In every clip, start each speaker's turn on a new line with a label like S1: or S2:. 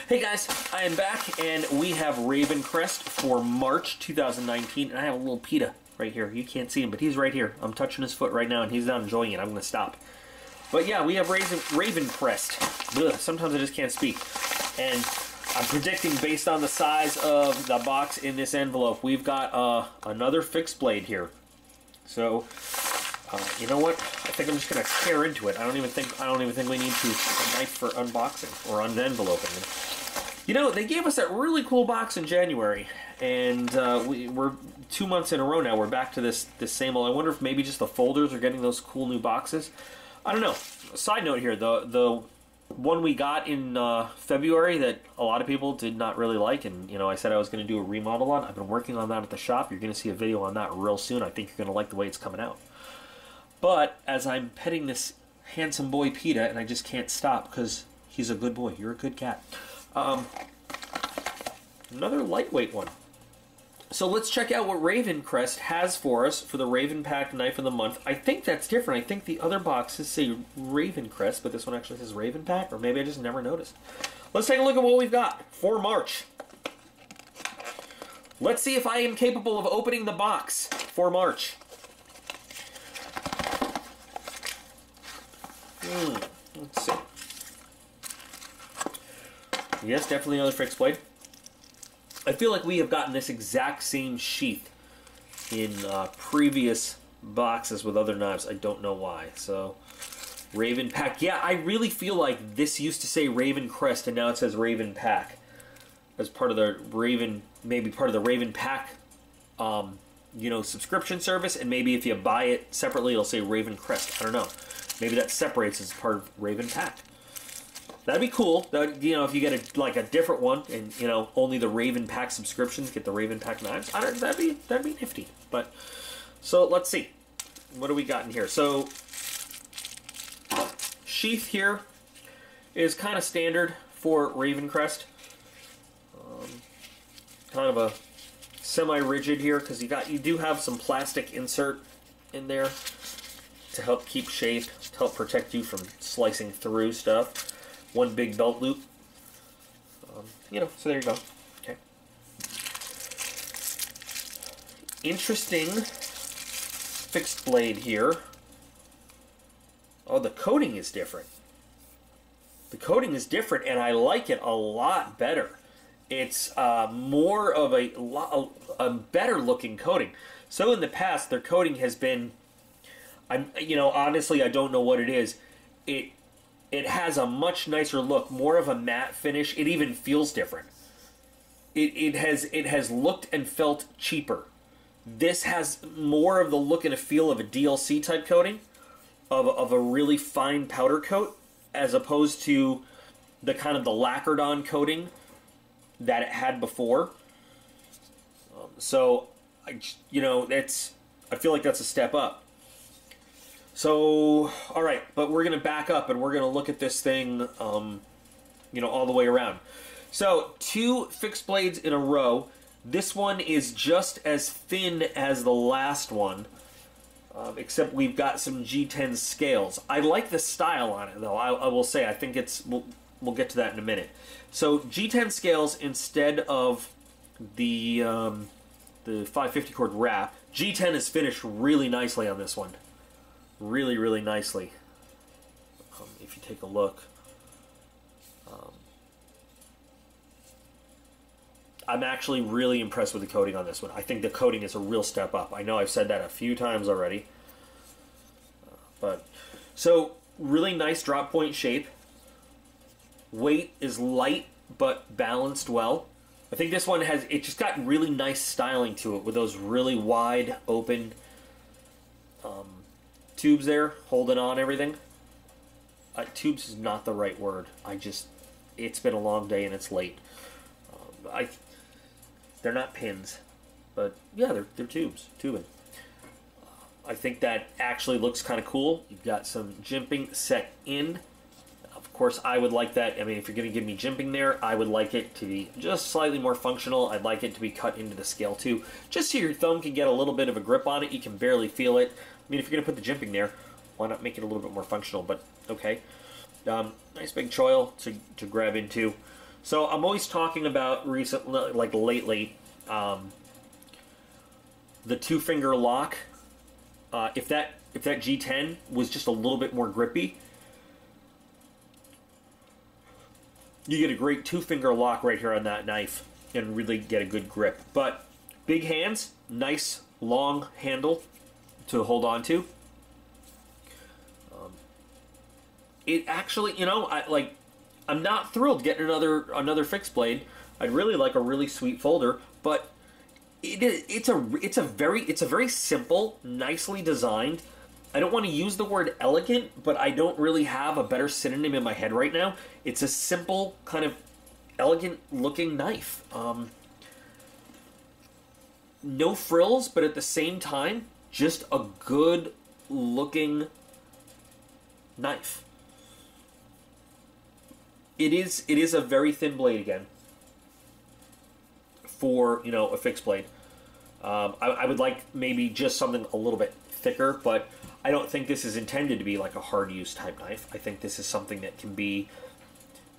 S1: Hey guys, I am back, and we have Ravencrest for March 2019, and I have a little PETA right here. You can't see him, but he's right here. I'm touching his foot right now, and he's not enjoying it. I'm going to stop. But yeah, we have Ravencrest. Ugh, sometimes I just can't speak. And I'm predicting, based on the size of the box in this envelope, we've got another fixed blade here. So, you know what? I think I'm just going to tear into it. I don't even think we need a knife for unboxing or unenveloping. You know, they gave us that really cool box in January, and we're 2 months in a row now. We're back to this same old. I wonder if maybe just the folders are getting those cool new boxes. I don't know. Side note here, the one we got in February that a lot of people did not really like, and you know, I said I was going to do a remodel on. I've been working on that at the shop. You're going to see a video on that real soon. I think you're going to like the way it's coming out. But as I'm petting this handsome boy PETA, and I just can't stop because he's a good boy. You're a good cat. Another lightweight one. So let's check out what Ravencrest has for us for the Ravenpac Knife of the Month. I think that's different. I think the other boxes say Ravencrest, but this one actually says Ravenpac, or maybe I just never noticed. Let's take a look at what we've got for March. Let's see if I am capable of opening the box for March. Let's see. Yes, definitely another fixed blade. I feel like we have gotten this exact same sheath in previous boxes with other knives. I don't know why. So, Ravenpac. Yeah, I really feel like this used to say Ravencrest, and now it says Ravenpac as part of the maybe part of the Ravenpac, you know, subscription service. And maybe if you buy it separately, it'll say Ravencrest. I don't know. Maybe that separates as part of Ravenpac. That'd be cool. That, you know, if you get a different one, and you know, only the Ravenpac subscriptions get the Ravenpac knives. That'd be nifty. But so let's see, what do we got in here? So sheath here is kind of standard for Ravencrest. Kind of a semi-rigid here because you do have some plastic insert in there to help keep shape, to help protect you from slicing through stuff. One big belt loop. You know, so there you go. Okay. Interesting fixed blade here. Oh, the coating is different. The coating is different, and I like it a lot better. It's more of a better looking coating. So in the past, their coating has been, you know, honestly, I don't know what it is. It has a much nicer look, more of a matte finish. It even feels different. It has looked and felt cheaper. This has more of the look and a feel of a DLC type coating, of a really fine powder coat, as opposed to the kind of the lacquered on coating that it had before. So, you know, I feel like that's a step up. So, all right, but we're going to back up and we're going to look at this thing, you know, all the way around. So, 2 fixed blades in a row. This one is just as thin as the last one, except we've got some G10 scales. I like the style on it, though. I will say, I think it's, we'll get to that in a minute. So, G10 scales instead of the 550 cord wrap. G10 is finished really nicely on this one. Really, really nicely. If you take a look, I'm actually really impressed with the coating on this one. I think the coating is a real step up. I know I've said that a few times already, but so really nice drop point shape. Weight is light but balanced well. I think this one it just got really nice styling to it with those really wide open tubes there, holding on everything. Tubes is not the right word. It's been a long day and it's late. They're not pins, but yeah, they're tubes, tubing. I think that actually looks kind of cool. You've got some jimping set in. Of course, I would like that. I mean, if you're going to give me jimping there, I would like it to be just slightly more functional. I'd like it to be cut into the scale too, just so your thumb can get a little bit of a grip on it. You can barely feel it. I mean, if you're going to put the jimping there, why not make it a little bit more functional? But okay. Nice big choil to grab into. So I'm always talking about lately, the two-finger lock. If that G10 was just a little bit more grippy, you get a great two-finger lock right here on that knife and really get a good grip. But big hands, nice long handle to hold on to. It actually, I'm not thrilled getting another fixed blade. I'd really like a really sweet folder, but it's a very simple, nicely designed. I don't want to use the word elegant, but I don't really have a better synonym in my head right now. It's a simple, kind of elegant looking knife. No frills, but at the same time, just a good looking knife. It is a very thin blade again for, a fixed blade. I would like maybe just something a little bit thicker, but I don't think this is intended to be like a hard use type knife. I think this is something that can be,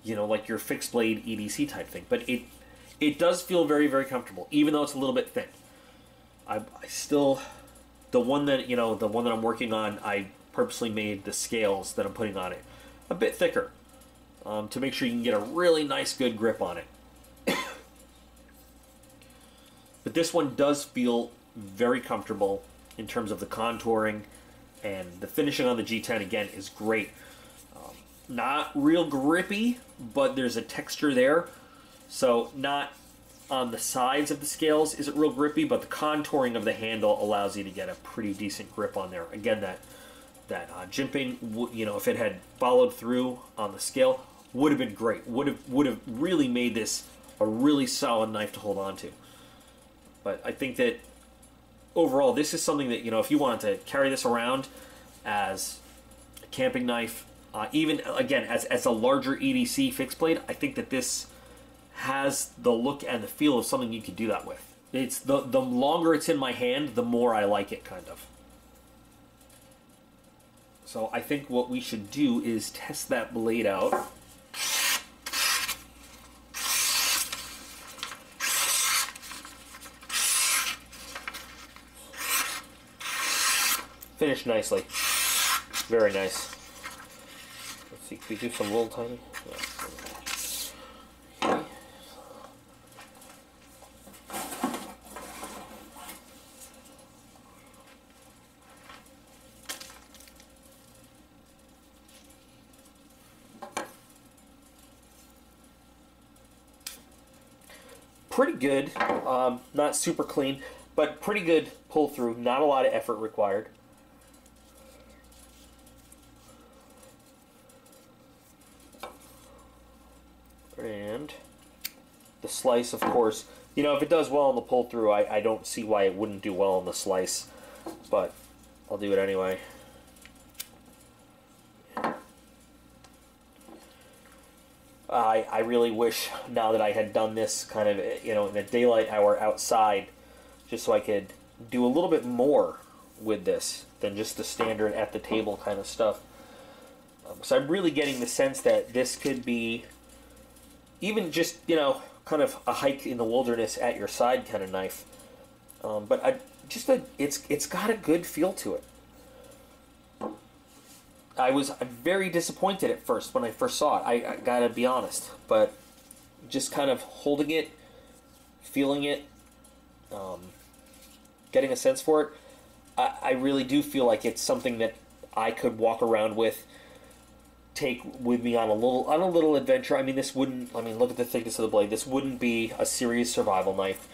S1: like your fixed blade EDC type thing. But it does feel very, very comfortable, even though it's a little bit thin. I still, the one that I'm working on, I purposely made the scales that I'm putting on it a bit thicker, to make sure you can get a really nice, good grip on it. But this one does feel very comfortable in terms of the contouring, and the finishing on the G10 again is great. Not real grippy, but there's a texture there. So not on the sides of the scales is it real grippy, but the contouring of the handle allows you to get a pretty decent grip on there. Again, that jimping, if it had followed through on the scale, would have been great. Would have really made this a really solid knife to hold on to. But I think that overall, this is something that, if you wanted to carry this around as a camping knife, even, again, as a larger EDC fixed blade, I think that this has the look and the feel of something you could do that with. It's the longer it's in my hand, the more I like it, kind of. So I think what we should do is test that blade out. Finished nicely. Very nice. Let's see, can we do some little tiny? Okay. Pretty good. Not super clean, but pretty good pull through. Not a lot of effort required. And the slice, of course, if it does well on the pull through, I don't see why it wouldn't do well on the slice, but I'll do it anyway. I really wish now that I had done this kind of, in a daylight hour outside, just so I could do a little bit more with this than just the standard at the table kind of stuff. So I'm really getting the sense that this could be even just, kind of a hike in the wilderness at your side kind of knife. But it's got a good feel to it. I was very disappointed at first when I first saw it. I gotta be honest. But just kind of holding it, feeling it, getting a sense for it, I really do feel like it's something that I could walk around with, take with me on a little adventure. I mean, look at the thickness of the blade. This wouldn't be a serious survival knife.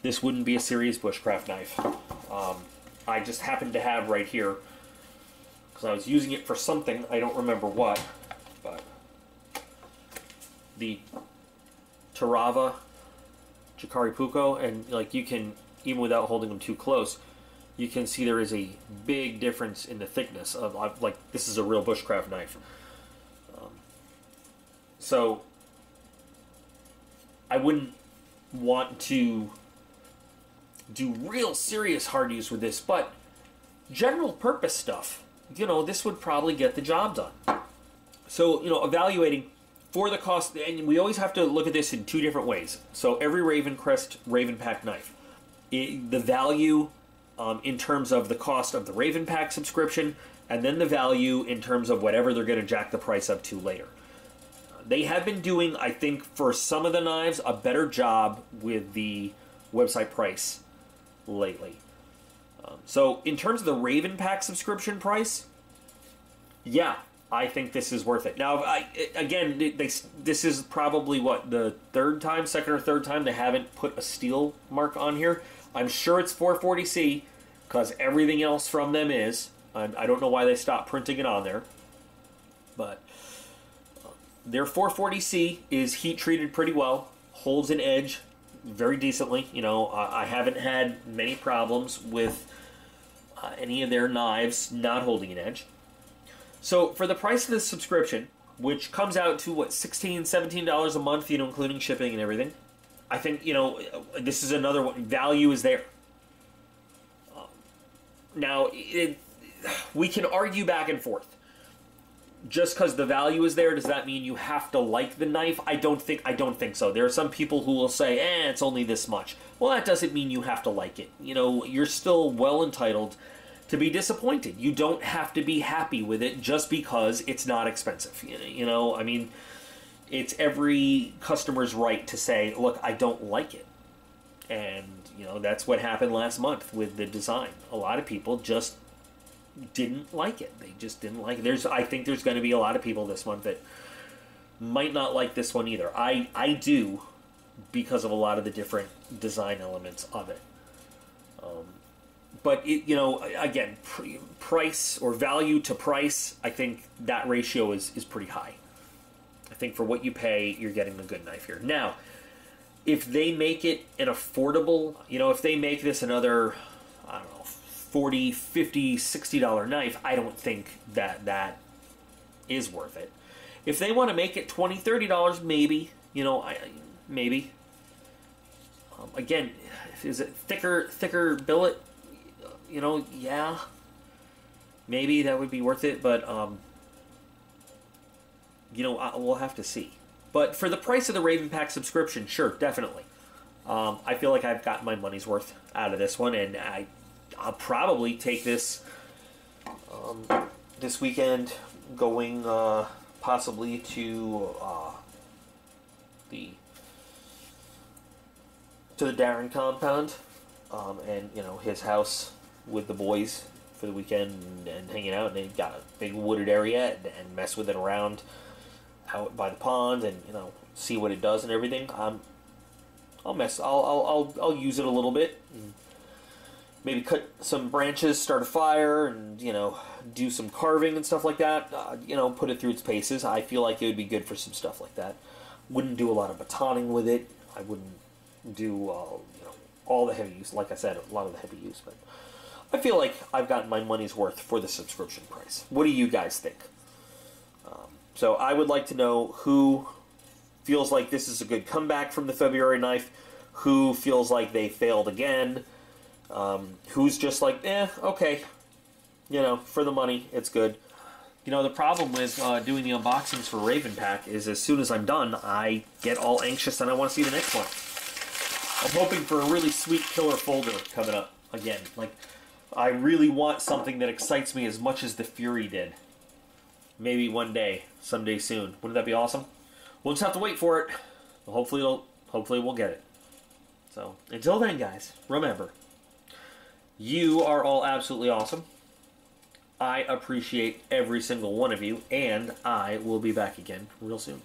S1: This wouldn't be a serious bushcraft knife. I just happened to have right here, because I was using it for something, I don't remember what, but the Tarava Chikari Puko, and you can, even without holding them too close, you can see there is a big difference in the thickness of, this is a real bushcraft knife. So I wouldn't want to do real serious hard use with this, but general purpose stuff, this would probably get the job done. So, evaluating for the cost, and we always have to look at this in two different ways. So every Ravencrest Ravenpac knife, the value in terms of the cost of the Ravenpac subscription, and then the value in terms of whatever they're going to jack the price up to later. They have been doing, I think, for some of the knives, a better job with the website price lately. So in terms of the Ravenpac subscription price, yeah, I think this is worth it. Now, this is probably, what, the second or third time they haven't put a steel mark on here. I'm sure it's 440C, because everything else from them is. I don't know why they stopped printing it on there. But their 440C is heat treated pretty well, holds an edge very decently. You know, I haven't had many problems with any of their knives not holding an edge. So for the price of this subscription, which comes out to, what, $16, $17 a month, you know, including shipping and everything, I think, you know, this is another one. Value is there. Now, we can argue back and forth. Just because the value is there, does that mean you have to like the knife? I don't think so. There are some people who will say, it's only this much. Well, that doesn't mean you have to like it. You know, you're still well entitled to be disappointed. You don't have to be happy with it just because it's not expensive. You know, I mean, it's every customer's right to say, look, I don't like it. And, you know, that's what happened last month with the design. A lot of people just didn't like it. They just didn't like it. I think there's going to be a lot of people this month that might not like this one either. I do, because of a lot of the different design elements of it. But, you know, again, price or value to price, I think that ratio is pretty high. I think for what you pay, you're getting a good knife here. Now, if they make it an affordable, you know, if they make this another, I don't know, $40, $50, $60 knife, I don't think that is worth it. If they want to make it $20, $30, maybe, you know, maybe. Again, is it thicker billet? You know, yeah, maybe that would be worth it, but you know, we'll have to see. But for the price of the Ravenpac subscription, sure, definitely. I feel like I've gotten my money's worth out of this one, and I'll probably take this this weekend, going possibly to the Darren compound, and you know, his house with the boys for the weekend and hanging out. And they've got a big wooded area and mess with it around out by the pond, and you know, see what it does and everything. I'll use it a little bit. And maybe cut some branches, start a fire, and you know, do some carving and stuff like that. You know, put it through its paces. I feel like it would be good for some stuff like that. Wouldn't do a lot of batoning with it. I wouldn't do you know, all the heavy use. Like I said, a lot of the heavy use, but I feel like I've gotten my money's worth for the subscription price. What do you guys think? So I would like to know who feels like this is a good comeback from the February knife, who feels like they failed again, who's just like, okay, you know, for the money, it's good. You know, the problem with doing the unboxings for Ravenpac is as soon as I'm done, I get all anxious and I want to see the next one. I'm hoping for a really sweet killer folder coming up again. Like, I really want something that excites me as much as the Fury did. Maybe one day, someday soon. Wouldn't that be awesome? We'll just have to wait for it. Hopefully we'll get it. So, until then, guys, remember, you are all absolutely awesome. I appreciate every single one of you, and I will be back again real soon.